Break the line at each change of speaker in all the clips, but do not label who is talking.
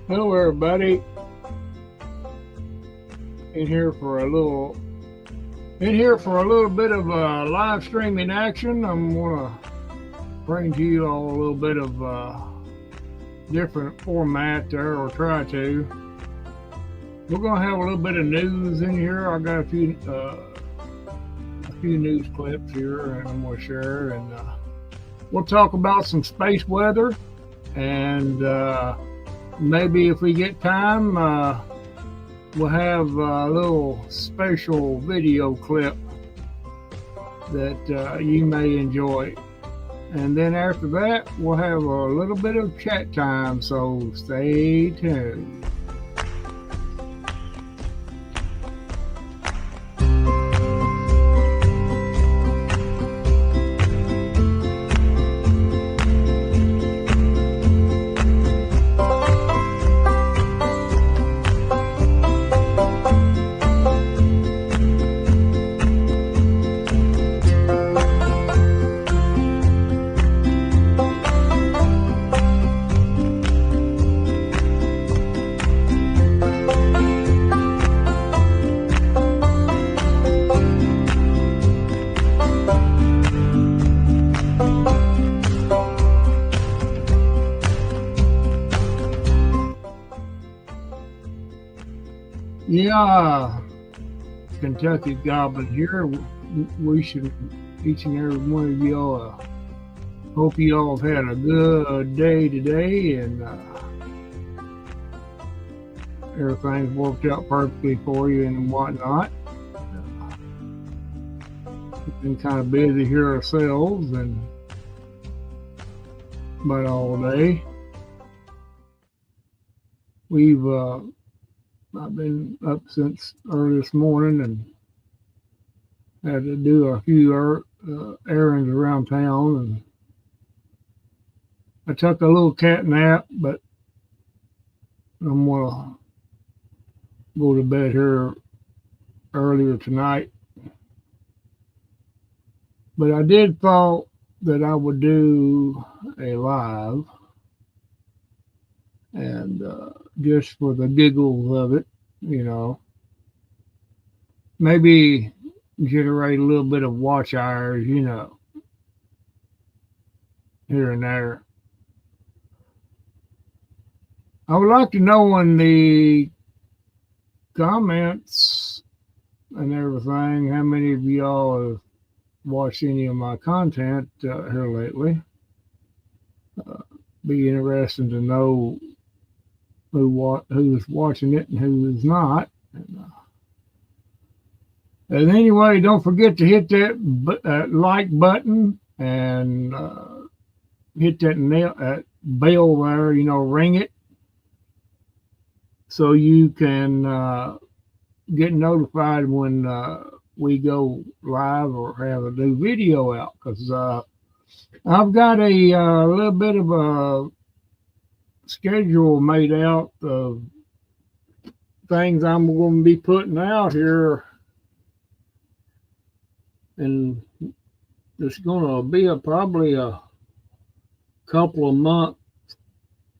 Hello, everybody. In here for a little, bit of live streaming action. I'm gonna bring to you all a little bit of different format there, or try to. We're gonna have a little bit of news in here. I got a few news clips here, and I'm gonna share, and we'll talk about some space weather, and maybe if we get time. We'll have a little special video clip that you may enjoy. And then after that, we'll have a little bit of chat time, so stay tuned. Yeah, Kentucky Goblin here. We should, each and every one of y'all, hope you all have had a good day today, and everything's worked out perfectly for you and whatnot. We've been kind of busy here ourselves, and but all day I've been up since early this morning and had to do a few errands around town, and I took a little cat nap, but I'm gonna go to bed here earlier tonight. But I did thought that I would do a live, and just for the giggles of it, maybe generate a little bit of watch hours, here and there. I would like to know in the comments and everything how many of y'all have watched any of my content here lately. Be interesting to know who's watching it and who is not. And anyway, don't forget to hit that like button and hit that bell there, ring it, so you can get notified when we go live or have a new video out. Because I've got a little bit of a schedule made out of things I'm going to be putting out here, and it's going to be probably a couple of months,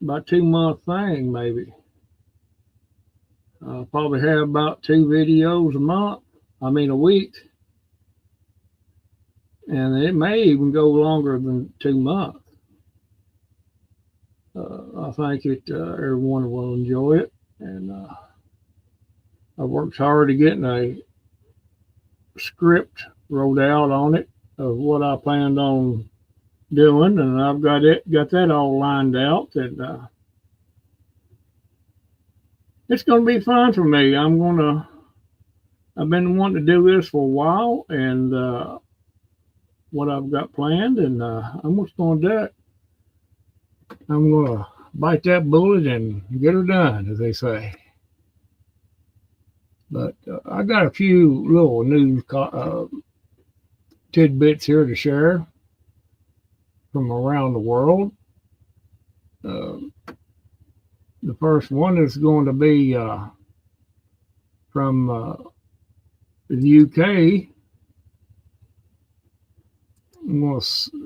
about 2 month thing maybe. I'll probably have about 2 videos a week, and it may even go longer than 2 months. I think everyone will enjoy it, and I worked hard to getting a script wrote out on it of what I planned on doing, and I've got that all lined out, and it's going to be fun for me. I've been wanting to do this for a while, and what I've got planned, and I'm just going to do it. I'm going to bite that bullet and get her done, as they say. But I got a few little news tidbits here to share from around the world. The first one is going to be from the UK.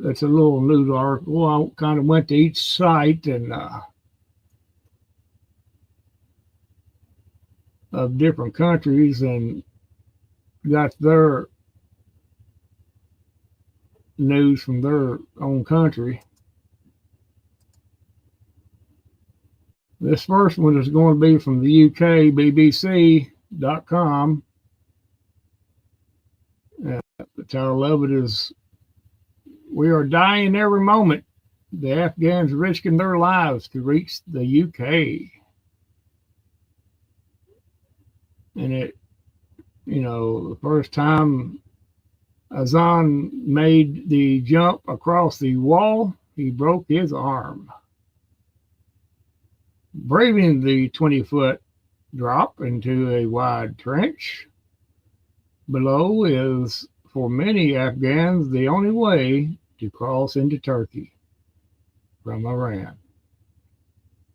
It's a little news article. I kind of went to each site and of different countries and got their news from their own country. This first one is going to be from the UK, BBC.com. The title of it is "We Are Dying Every Moment. The Afghans Risking Their Lives to Reach the UK." And it, the first time Azan made the jump across the wall, he broke his arm. Braving the 20-foot drop into a wide trench below is, for many Afghans, the only way to cross into Turkey from Iran.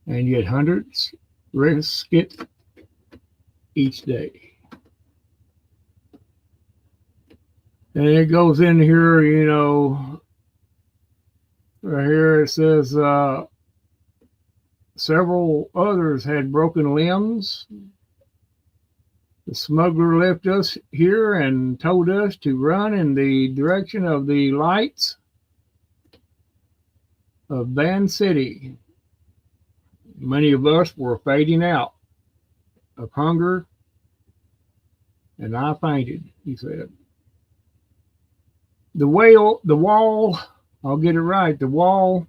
And yet hundreds risk it each day. And it goes in here, right here it says several others had broken limbs. The smuggler left us here and told us to run in the direction of the lights of Van City. Many of us were fading out of hunger, and I fainted, he said. The wall, I'll get it right, the wall,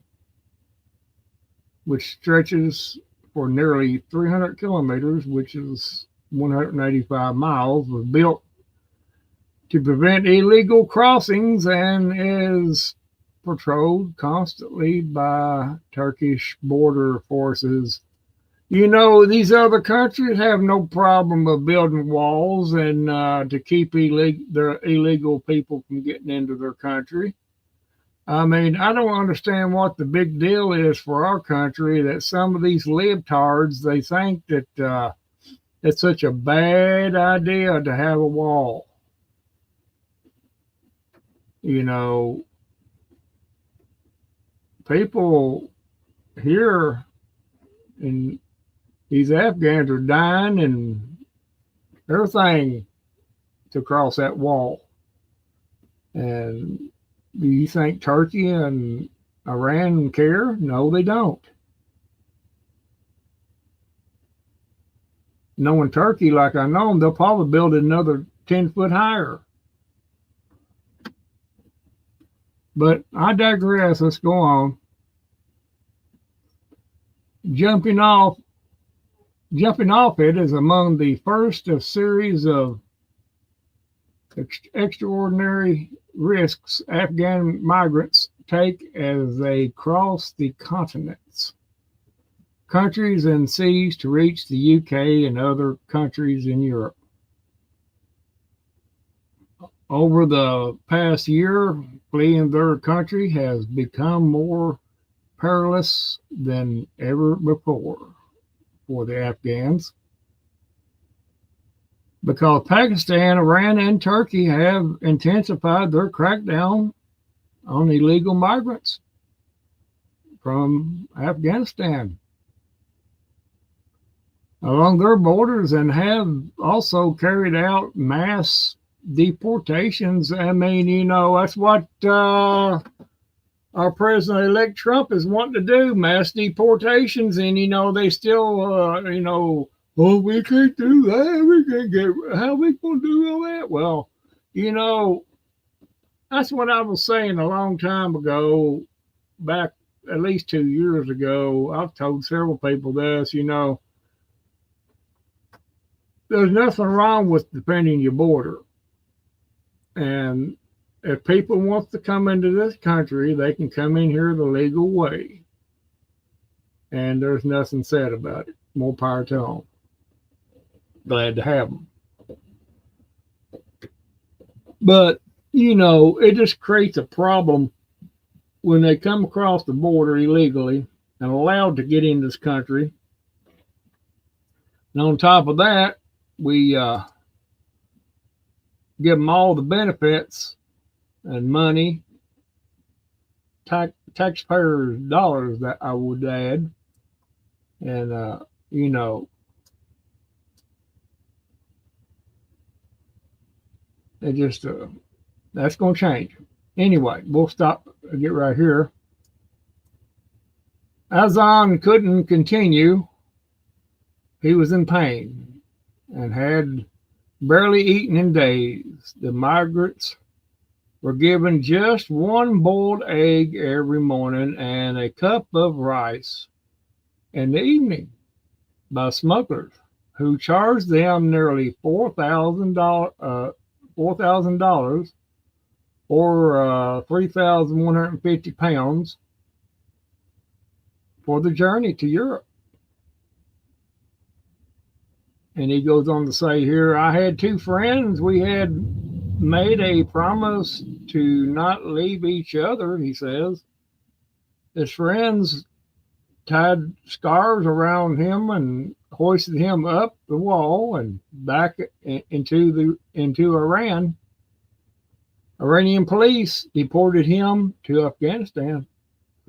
which stretches for nearly 300 kilometers, which is 185 miles, was built to prevent illegal crossings and is patrolled constantly by Turkish border forces. These other countries have no problem of building walls and to keep their illegal people from getting into their country. I mean, I don't understand what the big deal is for our country that some of these libtards, they think that it's such a bad idea to have a wall. People here in these Afghans are dying and everything to cross that wall. And do you think Turkey and Iran care? No, they don't. Knowing Turkey like I know them, they'll probably build it another 10 foot higher. But I digress. Let's go on. Jumping off it is among the first of series of extraordinary risks Afghan migrants take as they cross the continents, countries and seas to reach the UK and other countries in Europe. Over the past year, fleeing their country has become more perilous than ever before for the Afghans, because Pakistan, Iran, and Turkey have intensified their crackdown on illegal migrants from Afghanistan along their borders and have also carried out mass deportations. I mean, that's what our President-elect Trump is wanting to do, mass deportations. And, they still, oh, we can't do that. We can't how are we going to do all that? Well, that's what I was saying a long time ago, back at least 2 years ago. I've told several people this, there's nothing wrong with defending your border. And if people want to come into this country, they can come in here the legal way. And there's nothing said about it. More power to them. Glad to have them. But, it just creates a problem when they come across the border illegally and allowed to get in this country. And on top of that, we give them all the benefits and money, taxpayers' dollars, that I would add. And, It just that's going to change. Anyway, we'll stop. Get right here. Azan couldn't continue. He was in pain and had barely eaten in days. The migrants were given just one boiled egg every morning and a cup of rice in the evening by smugglers who charged them nearly $4,000 or 3,150 pounds for the journey to Europe. And he goes on to say here, I had two friends. We had made a promise to not leave each other, he says. His friends tied scarves around him and hoisted him up the wall and back into Iran. Iranian police deported him to Afghanistan.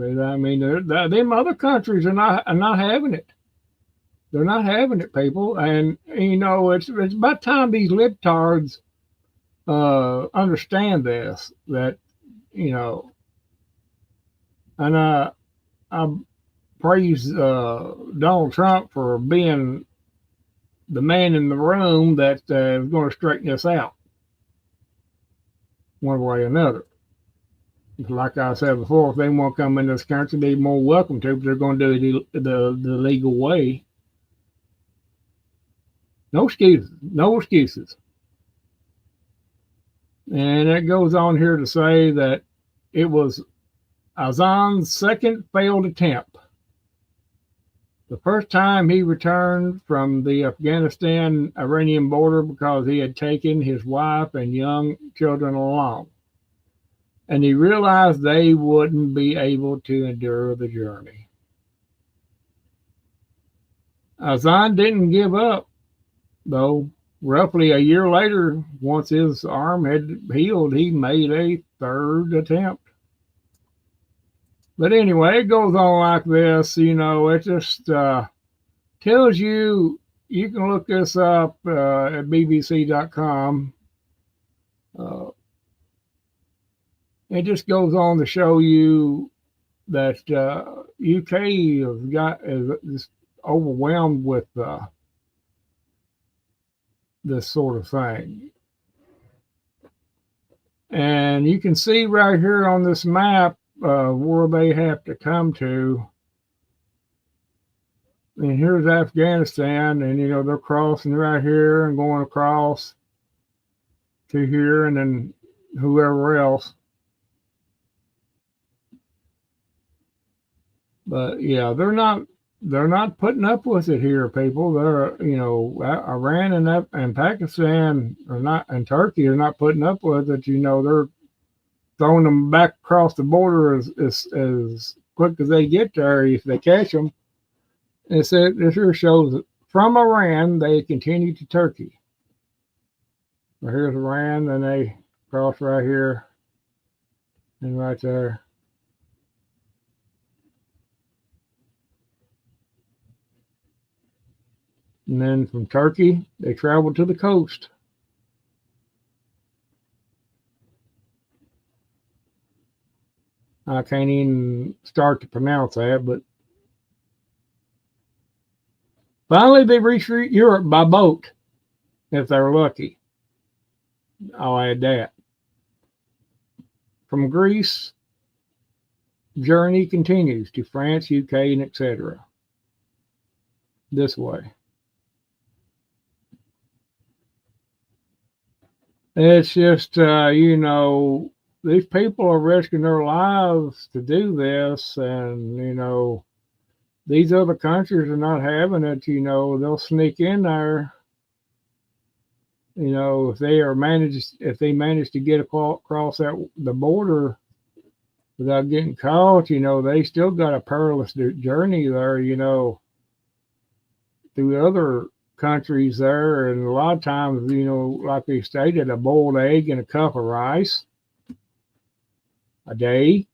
I mean, them other countries are not having it. They're not having it, people. And you know, it's about time these libtards understand this. That you know, and I praise Donald Trump for being the man in the room that is going to straighten this out one way or another. Like I said before, if they want to come in this country, they're more welcome to, but they're going to do it the legal way. No excuses. No excuses. And it goes on here to say that it was Azan's second failed attempt. The first time he returned from the Afghanistan-Iranian border because he had taken his wife and young children along. And he realized they wouldn't be able to endure the journey. Azan didn't give up, though. Roughly a year later, once his arm had healed, he made a third attempt. But anyway, it goes on like this. You know, it just tells you, you can look this up at bbc.com. It just goes on to show you that UK is overwhelmed with this sort of thing. And you can see right here on this map where they have to come to. And here's Afghanistan, and you know, they're crossing right here and going across to here, and then whoever else. But yeah, they're not putting up with it here, people. They're, you know, Iran and Pakistan are not, and Turkey are not putting up with it. You know, they're throwing them back across the border as quick as they get there if they catch them. And this here shows that from Iran they continue to Turkey. Well, here's Iran, and they cross right here and right there. And then from Turkey, they travel to the coast. I can't even start to pronounce that, but finally they reach Europe by boat, if they're lucky. I'll add that. From Greece, journey continues to France, UK, and etc. This way. It's just, you know, these people are risking their lives to do this, and, you know, these other countries are not having it. You know, they'll sneak in there. You know, if they manage to get across the border without getting caught, you know, they still got a perilous journey there, you know, through other countries there. And a lot of times, you know, like we stated, a boiled egg and a cup of rice a day.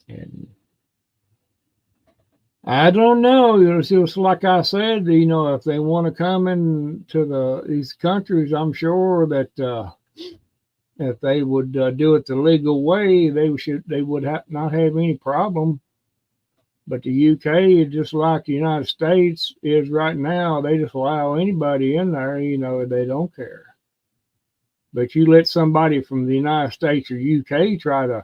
And I don't know. It's just like I said, if they want to come into these countries, I'm sure that if they would do it the legal way, they would not have any problem. But the UK, just like the United States is right now, they just allow anybody in there. They don't care. But you let somebody from the United States or UK try to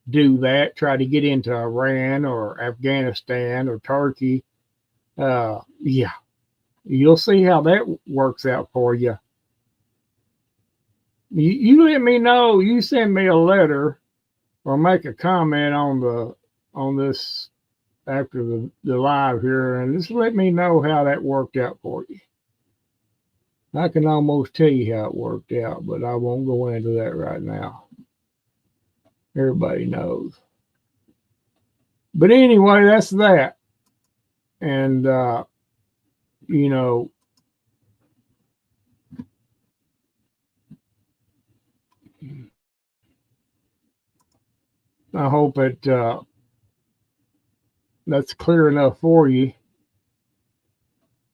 do that, try to get into Iran or Afghanistan or Turkey, yeah, you'll see how that works out for you. You let me know. You send me a letter or make a comment on this after the live here, and just let me know how that worked out for you. I can almost tell you how it worked out, but I won't go into that right now. Everybody knows. But anyway, that's that. And, you know, I hope that's clear enough for you.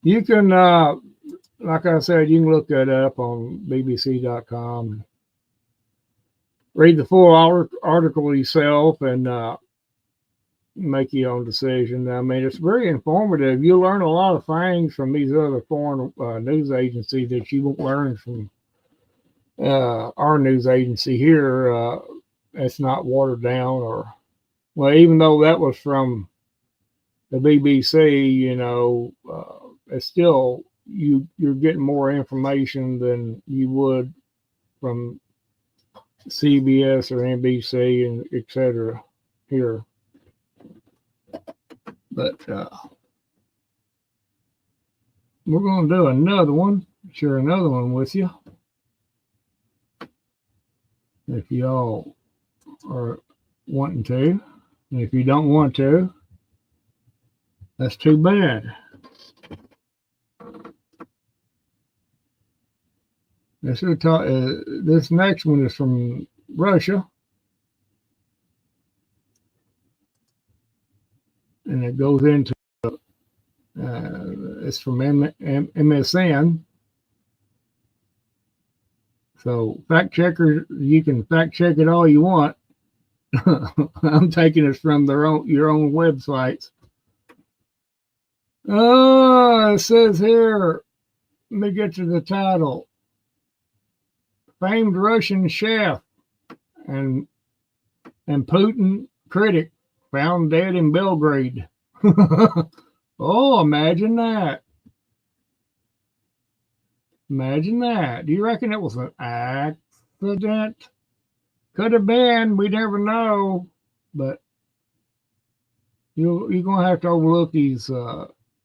You can, like I said, you can look that up on bbc.com. Read the full article yourself and make your own decision. I mean, it's very informative. You'll learn a lot of things from these other foreign news agencies that you won't learn from our news agency here. It's not watered down, or, well, even though that was from the BBC, it's still you're getting more information than you would from CBS or NBC and etc. here. But we're going to do another one, share another one with you. If y'all are wanting to. And if you don't want to, that's too bad. This next one is from Russia. And it goes into, it's from MSN. So fact checkers, you can fact check it all you want. I'm taking it from your own websites. It says here, let me get to the title. Famed Russian chef and Putin critic found dead in Belgrade. Oh, imagine that. Imagine that. Do you reckon it was an accident? Could have been. We never know. But you're going to have to overlook these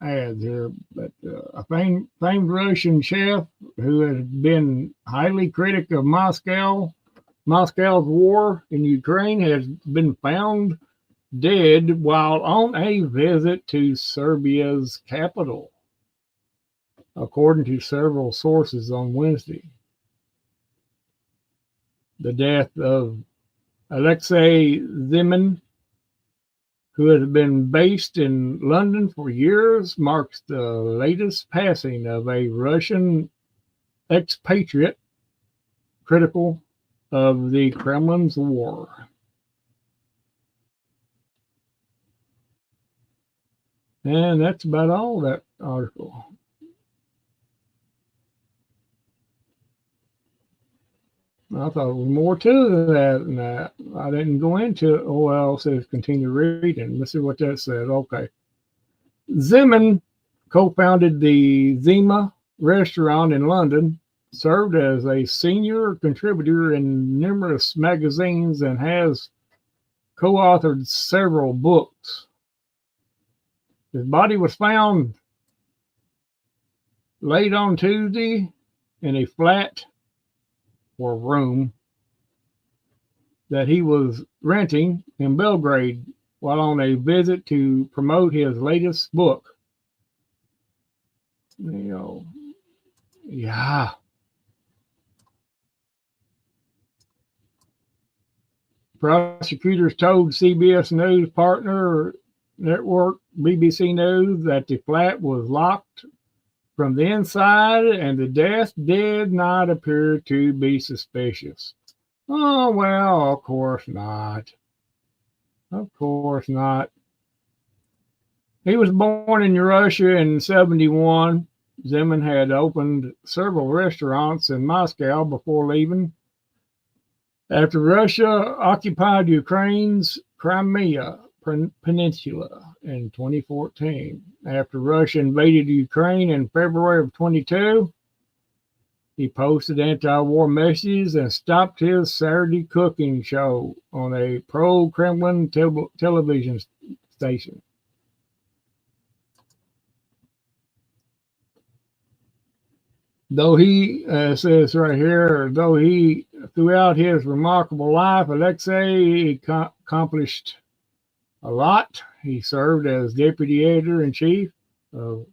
ads here. But a famed Russian chef who has been highly critical of Moscow's war in Ukraine has been found dead while on a visit to Serbia's capital, according to several sources on Wednesday. The death of Alexei Zimin, who has been based in London for years, marks the latest passing of a Russian expatriate critical of the Kremlin's war. And that's about all that article. I thought there was more to that than that. I didn't go into it. Oh, well, it says continue reading. Let's see what that said. Okay. Zimin co-founded the Zima restaurant in London, served as a senior contributor in numerous magazines, and has co-authored several books. His body was found late on Tuesday in a flat or room that he was renting in Belgrade while on a visit to promote his latest book. Yeah. Prosecutors told CBS News partner network BBC News that the flat was locked from the inside and the death did not appear to be suspicious. Oh, well, of course not. Of course not. He was born in Russia in 71. Zeman had opened several restaurants in Moscow before leaving. After Russia occupied Ukraine's Crimea Peninsula in 2014, after Russia invaded Ukraine in February of 22, he posted anti-war messages and stopped his Saturday cooking show on a pro-Kremlin television station. Though he says right here, though he throughout his remarkable life, Alexei accomplished a lot. He served as deputy editor-in-chief of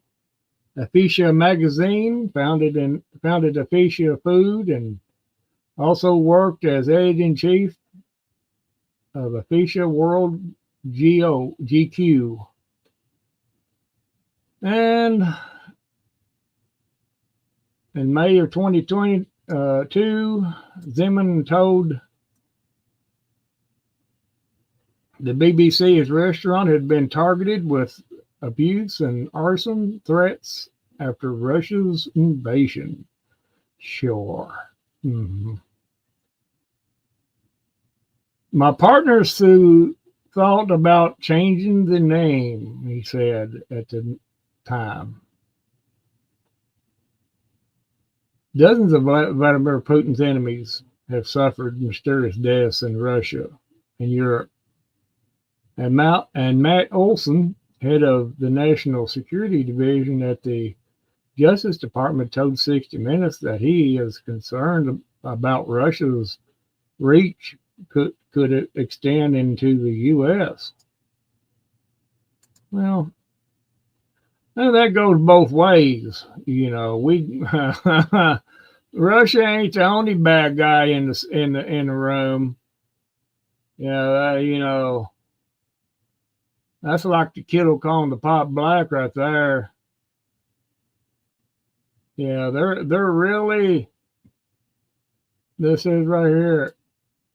Afisha magazine, founded Afisha Food, and also worked as editor-in-chief of Afisha World GQ. And in May of 2022, Zeman told the BBC his restaurant had been targeted with abuse and arson threats after Russia's invasion. Sure. Mm-hmm. My partners thought about changing the name, he said at the time. Dozens of Vladimir Putin's enemies have suffered mysterious deaths in Russia and Europe. And Matt Olson, head of the National Security Division at the Justice Department, told 60 Minutes that he is concerned about Russia's reach could it extend into the U.S. Well, that goes both ways. You know, Russia ain't the only bad guy in the room. You know, that's like the kiddo calling the pot black right there. Yeah, they're really. This is right here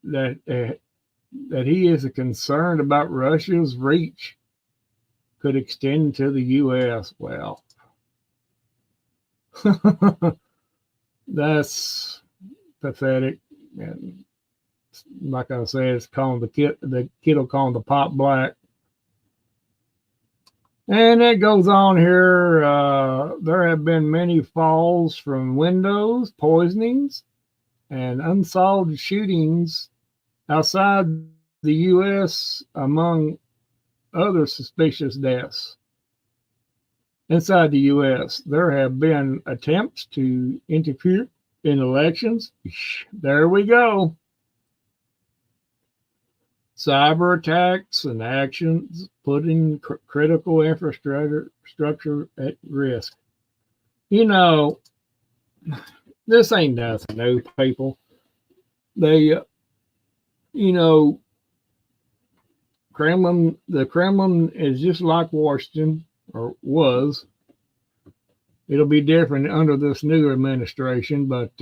that he is concerned about Russia's reach could extend to the U.S. Well, that's pathetic, and like I said, it's calling the kiddo calling the pot black. And it goes on here. There have been many falls from windows, poisonings, and unsolved shootings outside the U.S., among other suspicious deaths. Inside the U.S., there have been attempts to interfere in elections. There we go. Cyber attacks and actions putting critical infrastructure at risk. You know, this ain't nothing new, people. They, you know, the Kremlin is just like Washington, or was. It'll be different under this new administration, but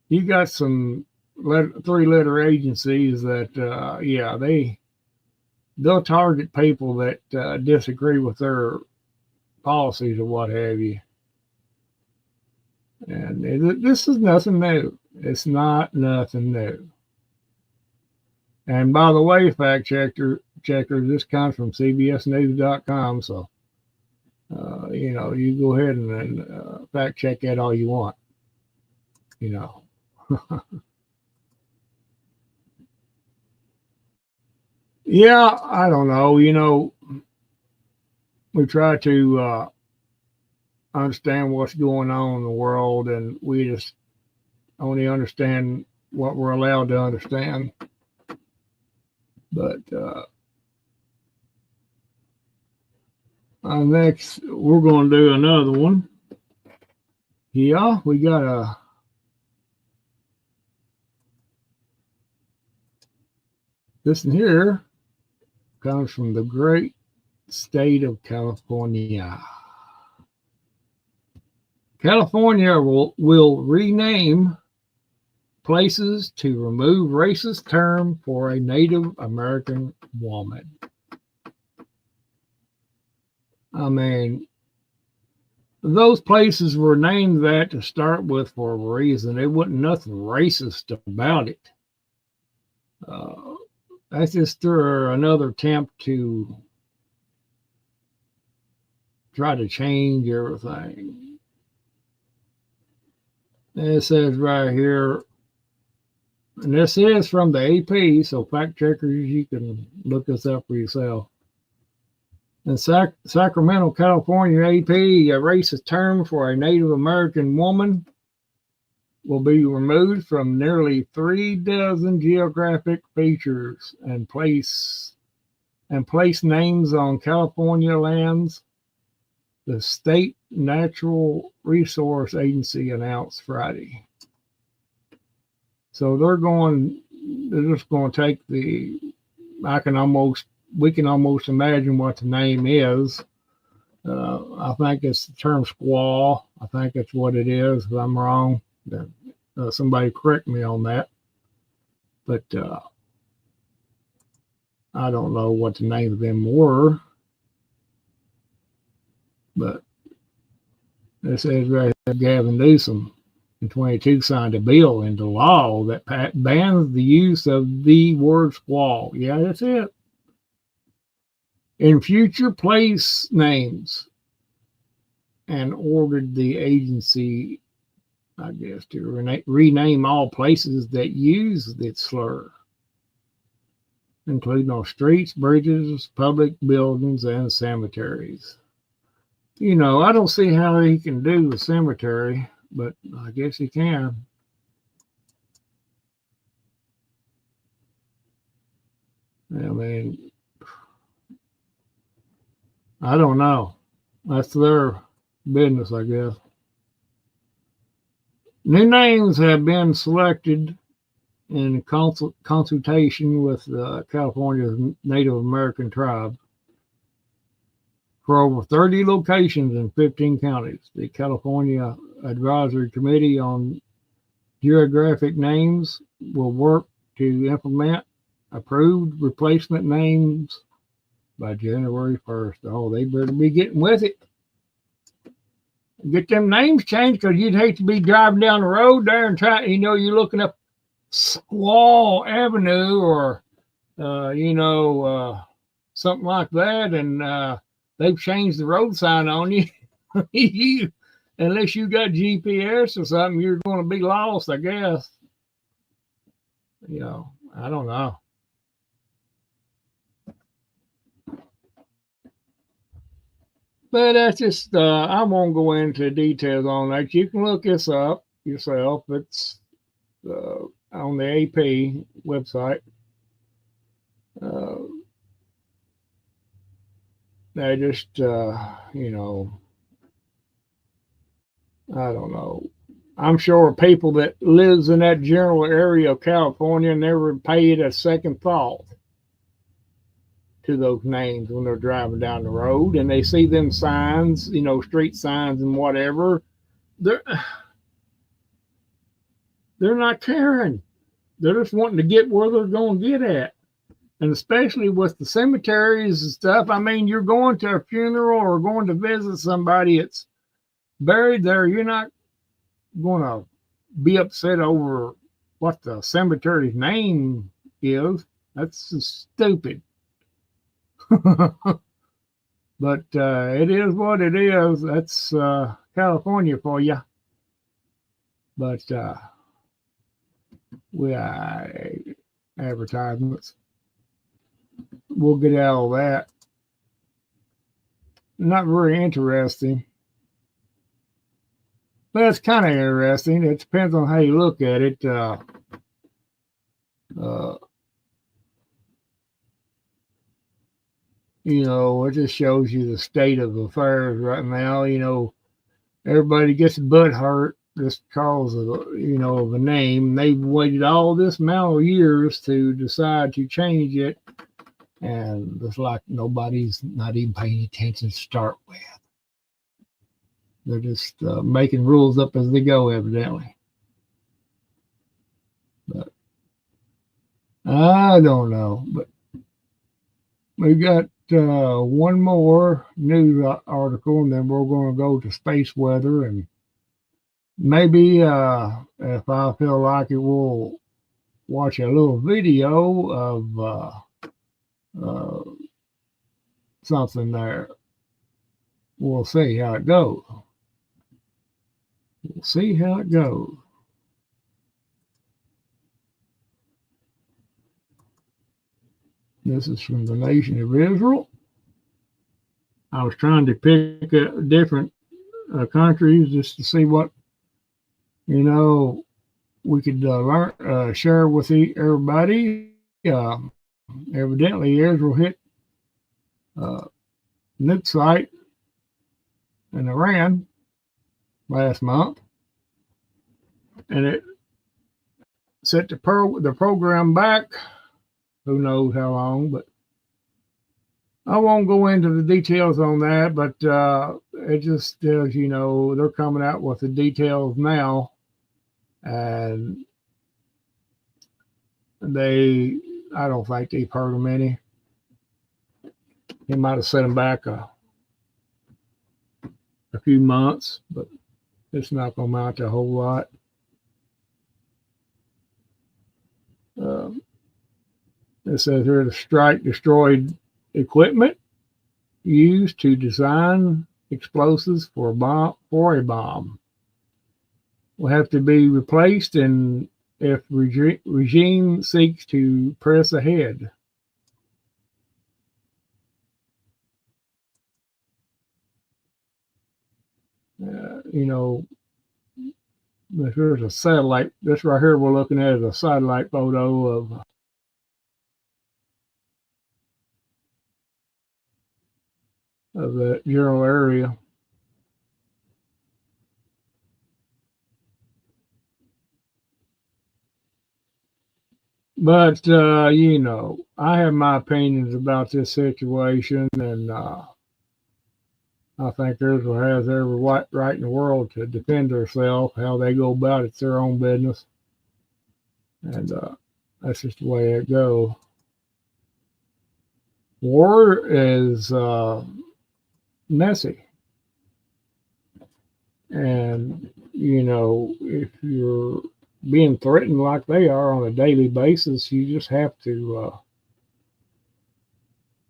you got some three-letter agencies that, they'll target people that disagree with their policies or what have you. And this is nothing new. It's not nothing new. And by the way, fact checker, this comes from CBSNews.com. So, you go ahead and fact check that all you want. You know. Yeah, I don't know. You know, we try to understand what's going on in the world, and we just only understand what we're allowed to understand. But next, we're going to do another one. Yeah, we got this one here. Comes from the great state of California. California will rename places to remove racist term for a Native American woman. I mean, those places were named that to start with for a reason. There wasn't nothing racist about it. That's just another attempt to try to change everything. And it says right here, and this is from the AP, so fact checkers, you can look this up for yourself. In Sacramento, California, AP, a racist term for a Native American woman will be removed from nearly 3 dozen geographic features and place names on California lands, the State Natural Resource Agency announced Friday. So they're just going to take we can almost imagine what the name is. I think it's the term squaw. I think that's what it is. If I'm wrong, somebody correct me on that. But I don't know what the name of them were. But it says right here, Gavin Newsom in 22 signed a bill into law that bans the use of the word squaw. Yeah, that's it. In future place names, and ordered the agency, I guess, to rename all places that use its slur, including all streets, bridges, public buildings, and cemeteries. You know, I don't see how he can do the cemetery, but I guess he can. I mean, I don't know. That's their business, I guess. New names have been selected in consultation with California's Native American tribe for over 30 locations in 15 counties. The California Advisory Committee on Geographic Names will work to implement approved replacement names by January 1st. Oh, they better be getting with it. Get them names changed, because you'd hate to be driving down the road there and you're looking up Squaw Avenue or, something like that, and they've changed the road sign on you. Unless you got GPS or something, you're going to be lost, I guess. I don't know. But that's just, I won't go into details on that. You can look this up yourself. It's on the AP website. They just, I don't know. I'm sure people that lives in that general area of California never paid a second thought to those names when they're driving down the road and they see them signs, street signs and whatever. They're not caring. They're just wanting to get where they're going to get at. And especially with the cemeteries and stuff, I mean, you're going to a funeral or going to visit somebody that's buried there. You're not going to be upset over what the cemetery's name is. That's just stupid. But it is what it is. That's California for you. But we advertisements. We'll get out of that. Not very interesting. But it's kind of interesting. It depends on how you look at it. It just shows you the state of affairs right now. Everybody gets butt hurt just because of of a name. They've waited all this amount of years to decide to change it, And it's like nobody's not even paying attention to start with. They're just making rules up as they go, evidently. But I don't know. But we got one more news article, and then we're going to go to space weather, and maybe if I feel like it, we'll watch a little video of something there. We'll see how it goes. We'll see how it goes. This is from the nation of Israel. I was trying to pick different countries just to see what, we could learn, share with everybody. Evidently, Israel hit nuke site in Iran last month, and it set the program back. Who knows how long, but I won't go into the details on that. But it just tells they're coming out with the details now, and I don't think they've heard them any. He might have set them back a few months, but it's not going to amount to a whole lot. It says here the strike destroyed equipment used to design explosives for a bomb. Will have to be replaced, and if regime seeks to press ahead. Here's a satellite. This right here we're looking at is a satellite photo of the general area. But, I have my opinions about this situation, and I think Israel has every right in the world to defend herself. How they go about it's their own business. And that's just the way it goes. War is messy. And, if you're being threatened like they are on a daily basis, you just have to,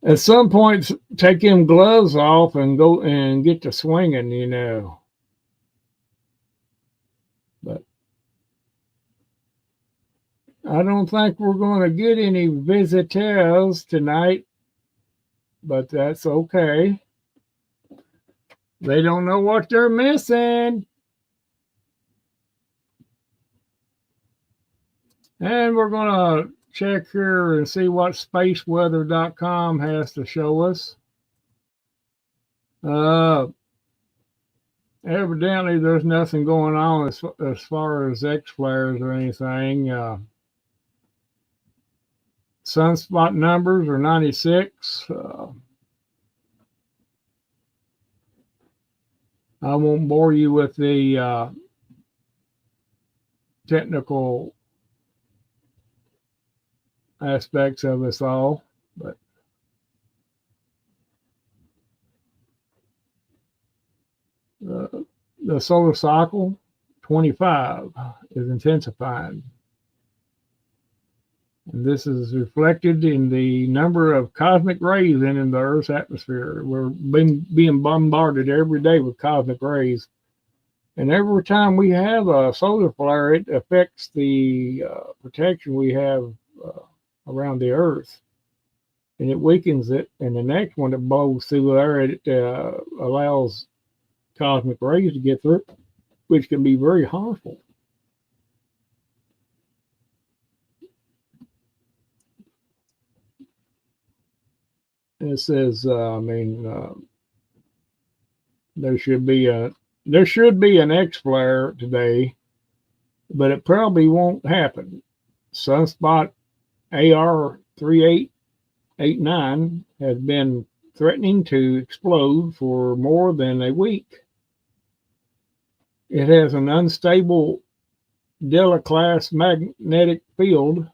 at some point, take them gloves off and go and get to swinging, But I don't think we're going to get any visitors tonight, but that's okay. They don't know what they're missing. And we're going to check here and see what spaceweather.com has to show us. Evidently, there's nothing going on as far as X-flares or anything. Sunspot numbers are 96. I won't bore you with the technical aspects of this all, but the solar cycle 25 is intensifying, and this is reflected in the number of cosmic rays in the Earth's atmosphere. We're being bombarded every day with cosmic rays, and every time we have a solar flare, it affects the protection we have around the Earth, and it weakens it. And the next one that blows through there, it allows cosmic rays to get through, which can be very harmful. It says, there should be an X flare today, but it probably won't happen. Sunspot AR 38 89 has been threatening to explode for more than a week. It has an unstable Dela-class magnetic field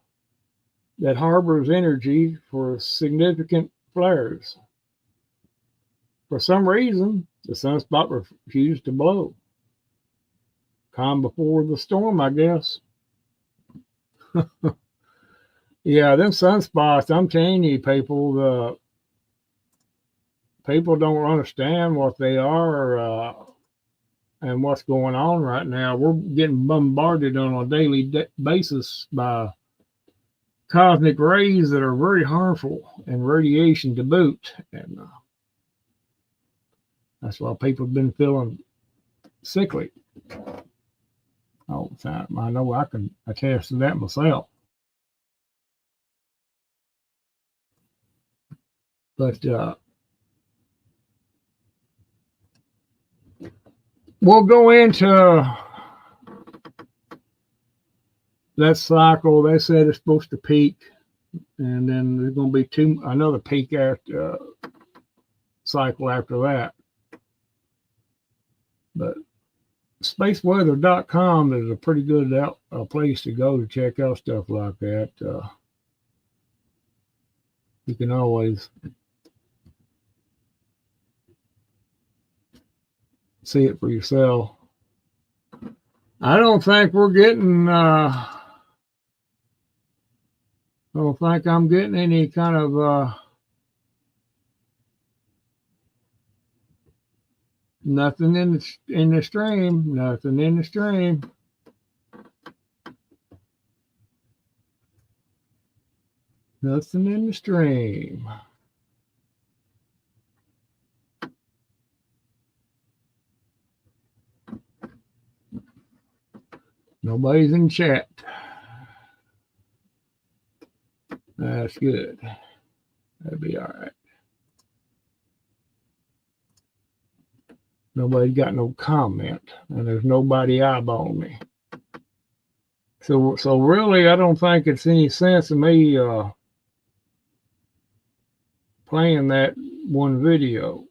that harbors energy for significant flares. For some reason, the sunspot refused to blow. Calm before the storm, I guess. Yeah, them sunspots, I'm telling you, people, people don't understand what they are and what's going on right now. We're getting bombarded on a daily basis by cosmic rays that are very harmful and radiation to boot. And that's why people have been feeling sickly all the time. I know I can attest to that myself. But we'll go into that cycle. They said it's supposed to peak, and then there's going to be another peak after cycle after that. But spaceweather.com is a pretty good place to go to check out stuff like that. You can always see it for yourself. I don't think we're getting I don't think I'm getting any kind of nothing in the stream. Nothing in the stream. Nothing in the stream. Nobody's in chat. That's good. That'd be all right. Nobody got no comment, and there's nobody eyeballing me. So really, I don't think it's any sense of me playing that one video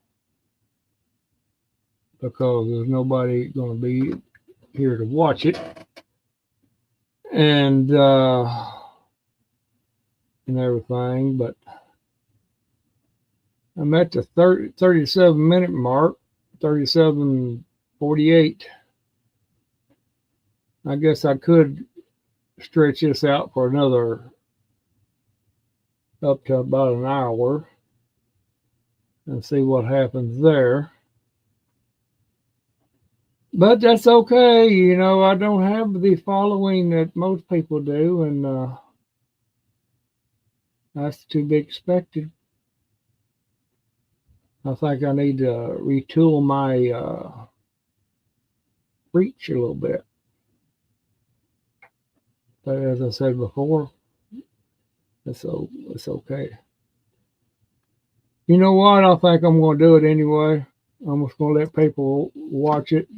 because there's nobody going to be here to watch it, and everything. But I'm at the 37-minute mark, 37:48. I guess I could stretch this out for another up to about an hour and see what happens there. But that's okay. You know, I don't have the following that most people do, and that's to be expected. I think I need to retool my reach a little bit. But as I said before, it's okay. You know what? I think I'm going to do it anyway. I'm just going to let people watch it.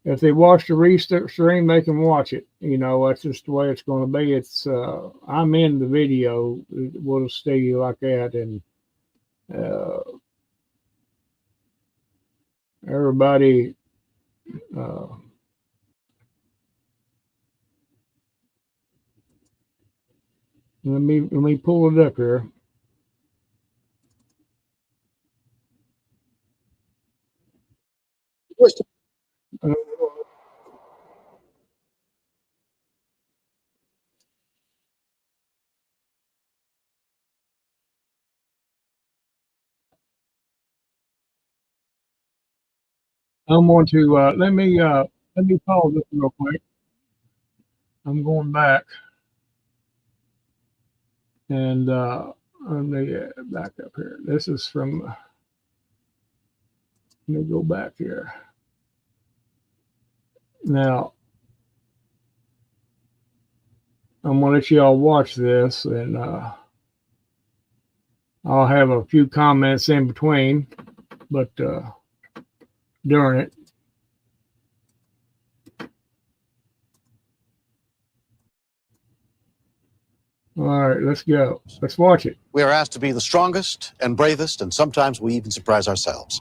If they watch the restream, they can watch it. You know, that's just the way it's going to be. It's I'm in the video. We'll stay like that, and everybody. Let me pull it up here. I'm going to let me pause this real quick. I'm going back, and let me back up here. This is from. Let me go back here. Now, I'm going to let you all watch this, and I'll have a few comments in between, but during it. All right, let's go. Let's watch it.
We are asked to be the strongest and bravest, and sometimes we even surprise ourselves.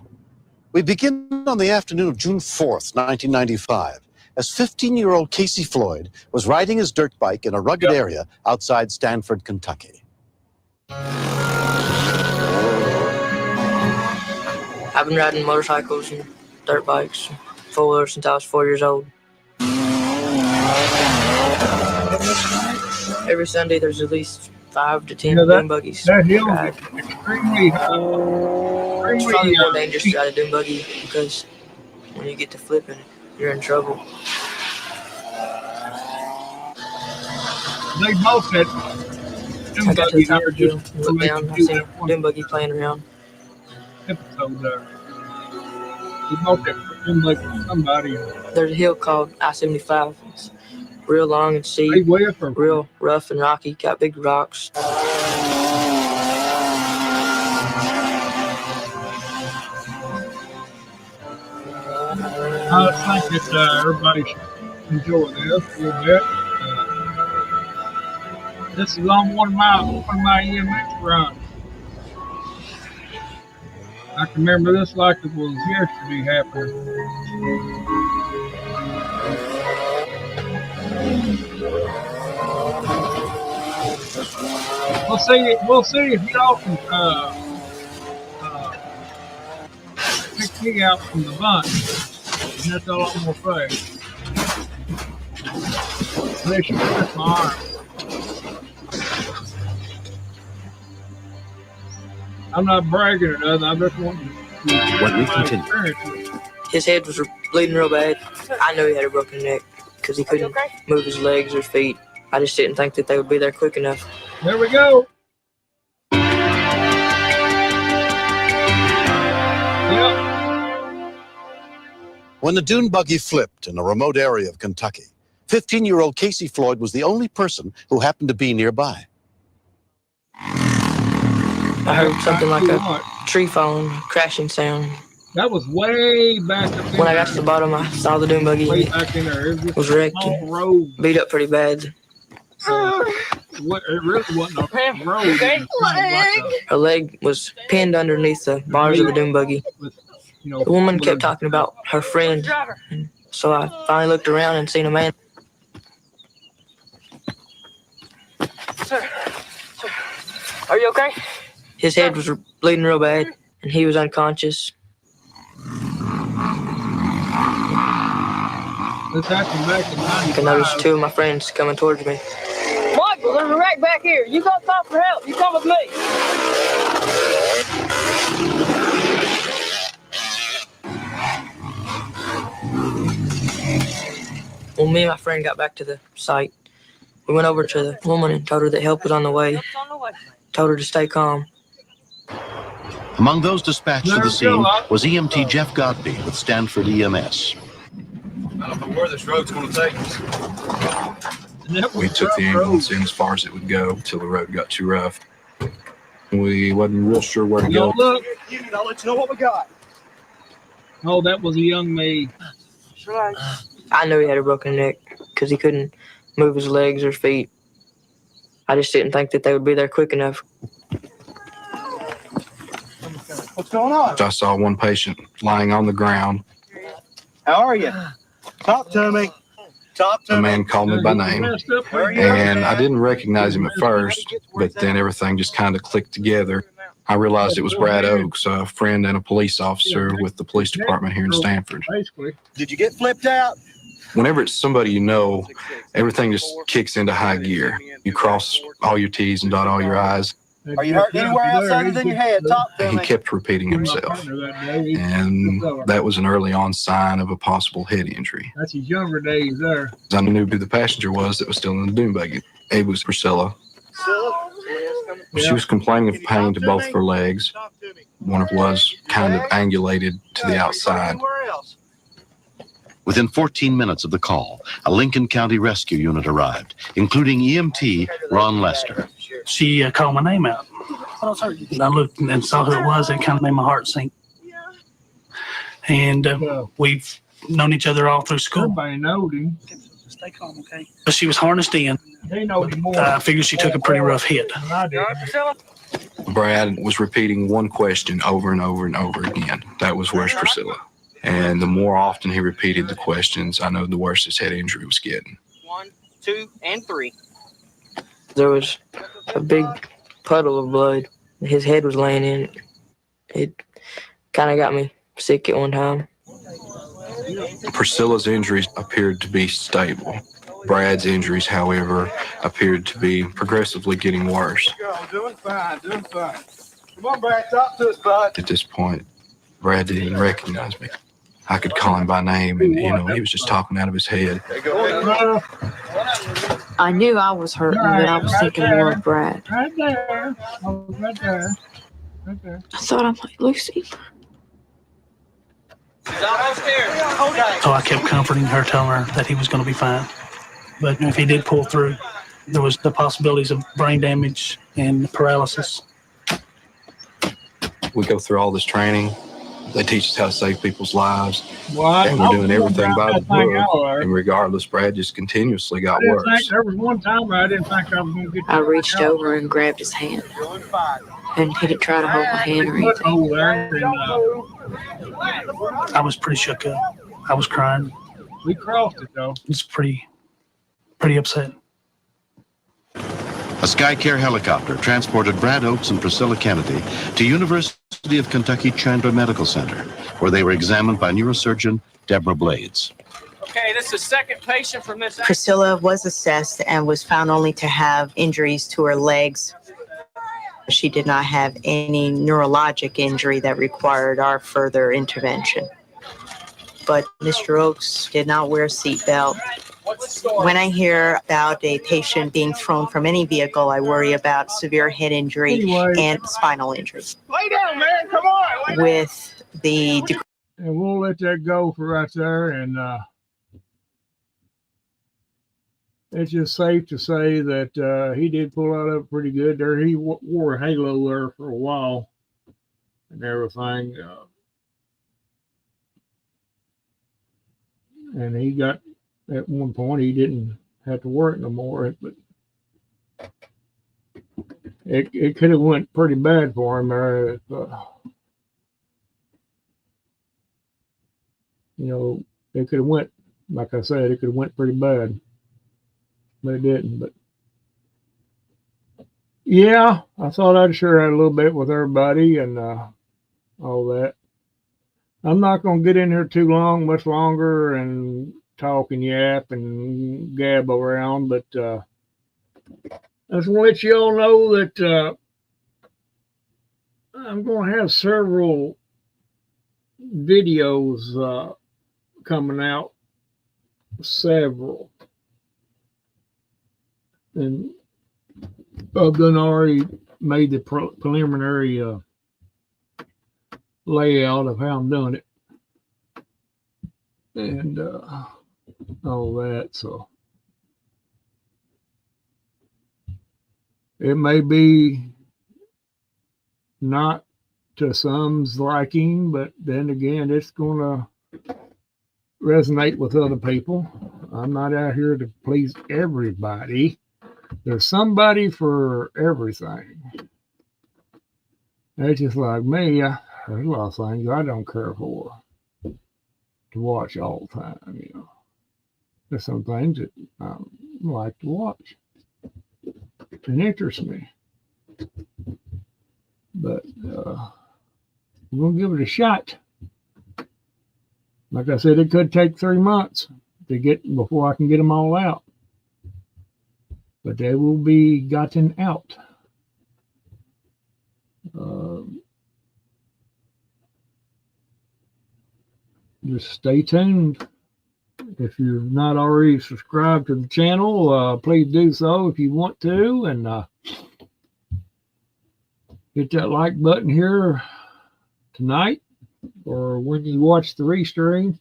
We begin on the afternoon of June 4th, 1995, as 15-year-old Casey Floyd was riding his dirt bike in a rugged area outside Stanford, Kentucky.
I've been riding motorcycles and dirt bikes, four-wheelers since I was 4 years old. Every Sunday there's at least 5 to 10 dune buggies.
That hill
ride.
is extremely
It's probably more dangerous to ride a dune buggy because when you get to flipping, you're in trouble.
They both had
I got to the top of the hill, looked down, I seen a dune buggy playing around.
episode there. They both had dune buggy with somebody.
There's a hill called I-75. It's real long and steep,
They with or
real rough and rocky, got big rocks.
I think that everybody should enjoy this a little bit. This is on one of my EMX runs. I can remember this like it was yesterday happening. We'll see if y'all can pick me out from the bunch. And that's all I'm gonna say. They should hurt my arm. I'm not bragging or nothing. I just want to.
When we continue.
His head was bleeding real bad. I knew he had a broken neck because he couldn't move his legs or feet. I just didn't think that they would be there quick enough.
There we go. Yep.
When the dune buggy flipped in a remote area of Kentucky, 15-year-old Casey Floyd was the only person who happened to be nearby.
I heard something like a tree falling, crashing sound.
That was way back up in
When I got to the bottom, I saw the dune buggy.
way
It
back in there. It
was wrecked,
small road.
beat up pretty bad.
It really wasn't a road. It was kind of
Her leg was pinned underneath the bars of the dune buggy. The woman kept talking about her friend, and so I finally looked around and seen a man.
Sir, are you okay?
His head was bleeding real bad, and he was unconscious.
This happened back in
I could notice
95.
two of my friends coming towards me.
Michael, there's a wreck back here. You got time for help. You come with me.
When me and my friend got back to the site, we went over to the woman and told her that help was on the way. Told her to stay calm.
Among those dispatched to the scene was EMT Jeff Godby with Stanford EMS.
I don't know where this road's going to take us.
We took the ambulance in as far as it would go until the road got too rough. We wasn't real sure where to
Yo,
go.
look.
I'll let you know what we got.
Oh, that was a young me.
I knew he had a broken neck because he couldn't move his legs or feet. I just didn't think that they would be there quick enough.
What's going on?
I saw one patient lying on the ground.
How are you? Talk to me. Talk to
The
me.
man called me by name, and I didn't recognize him at first, but then everything just kind of clicked together. I realized it was Brad Oakes, a friend and a police officer with the police department here in Stanford.
Basically.
Did you get flipped out?
Whenever it's somebody you know, everything just kicks into high gear. You cross all your T's and dot all your I's.
Are you hurt anywhere else other than your head? Talk to
He
me.
kept repeating himself, and that was an early on sign of a possible head injury.
That's his younger days there.
I knew who the passenger was that was still in the dune buggy. It was Priscilla. She was complaining of pain to both of her legs. One of was kind of angulated to the outside.
Anywhere else?
Within 14 minutes of the call, a Lincoln County rescue unit arrived, including EMT Ron Lester.
She called my name out. And I looked and saw who it was. It kind of made my heart sink. And we've known each other all through school.
Everybody knowed him.
Stay calm, okay? But she was harnessed in.
They know you more.
I figured she took a pretty rough hit.
than I did.
Brad was repeating one question over and over and over again. That was, where's Priscilla? And the more often he repeated the questions, I know the worse his head injury was getting.
1, 2, and 3.
There was a big puddle of blood. His head was laying in it. It kind of got me sick at one time.
Priscilla's injuries appeared to be stable. Brad's injuries, however, appeared to be progressively getting worse.
Doing fine, doing fine. Come on, Brad, talk to us, bud.
At this point, Brad didn't even recognize me. I could call him by name, and he was just talking out of his head.
I knew I was hurting, but I was thinking more of Brad.
Right there. Oh, right there. Right there.
I thought I might lose him.
She's almost there.
So I kept comforting her, telling her that he was going to be fine. But if he did pull through, there was the possibilities of brain damage and paralysis.
We go through all this training. They teach us how to save people's lives.
Well,
And we're doing everything by the book.
book.
And regardless, Brad just continuously got worse.
There was one time I didn't think I was going to get.
I reached over and grabbed his hand. And he didn't try to hold my hand or anything.
Over there, and,
I was pretty shook up. I was crying.
we crossed it though.
It's pretty upsetting.
A SkyCare helicopter transported Brad Oakes and Priscilla Kennedy to University of Kentucky Chandler Medical Center, where they were examined by neurosurgeon Deborah Blades.
Okay, this is the second patient from this.
Priscilla was assessed and was found only to have injuries to her legs. She did not have any neurologic injury that required our further intervention. But Mr. Oakes did not wear a seatbelt. When I hear about a patient being thrown from any vehicle, I worry about severe head injury and spinal injury.
Lay down, man. Come on.
With the
And we'll let that go for right there. And it's just safe to say that he did pull out up pretty good there. He wore a halo there for a while and everything. And he got, at one point, he didn't have to work no more. But it could have went pretty bad for him there. If, you know, it could have went, like I said, it could have went pretty bad. But it didn't. But yeah, I thought I'd share that a little bit with everybody and all that. I'm not going to get in here too much longer and talk and yap and gab around, but I just want to let you all know that I'm going to have several videos coming out, several. And I've done already made the preliminary layout of how I'm doing it and all that. So it may be not to some's liking, but then again, it's going to resonate with other people. I'm not out here to please everybody. There's somebody for everything. That's just like me. There's a lot of things I don't care for to watch all the time, you know. There's some things that I like to watch and interest me. But we're going to give it a shot. Like I said, it could take 3 months to get before I can get them all out. But they will be gotten out. Just stay tuned. If you've not already subscribed to the channel, please do so if you want to. And hit that like button here tonight or when you watch the replay.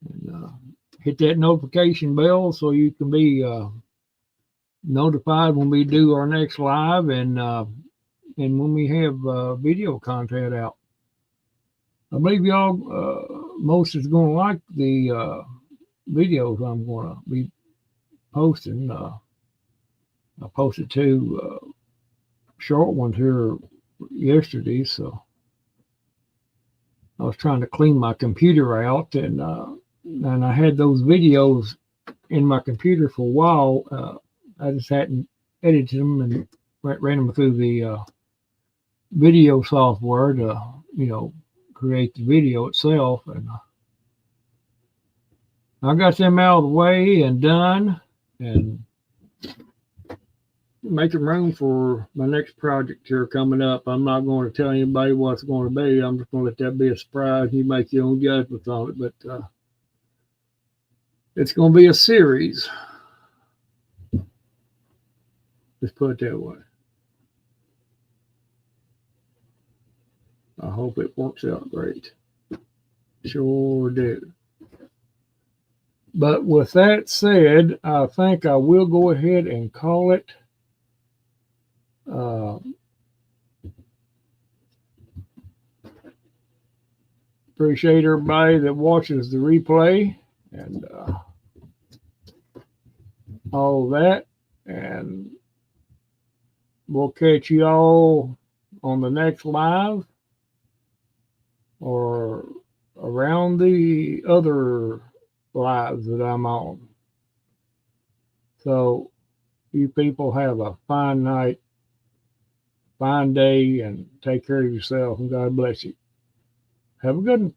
And hit that notification bell so you can be notified when we do our next live and when we have video content out. I believe y'all most is going to like the videos I'm going to be posting. I posted 2 short ones here yesterday, so I was trying to clean my computer out, and I had those videos in my computer for a while. I just hadn't edited them and ran them through the video software to, create the video itself. And I got them out of the way and done, and making room for my next project here coming up. I'm not going to tell anybody what it's going to be. I'm just going to let that be a surprise. You make your own judgments on it, but it's going to be a series. Let's put it that way. I hope it works out great. Sure do. But with that said, I think I will go ahead and call it. Appreciate everybody that watches the replay and all of that. And we'll catch you all on the next live or around the other lives that I'm on. So you people have a fine night, fine day, and take care of yourself, and God bless you. Have a good one.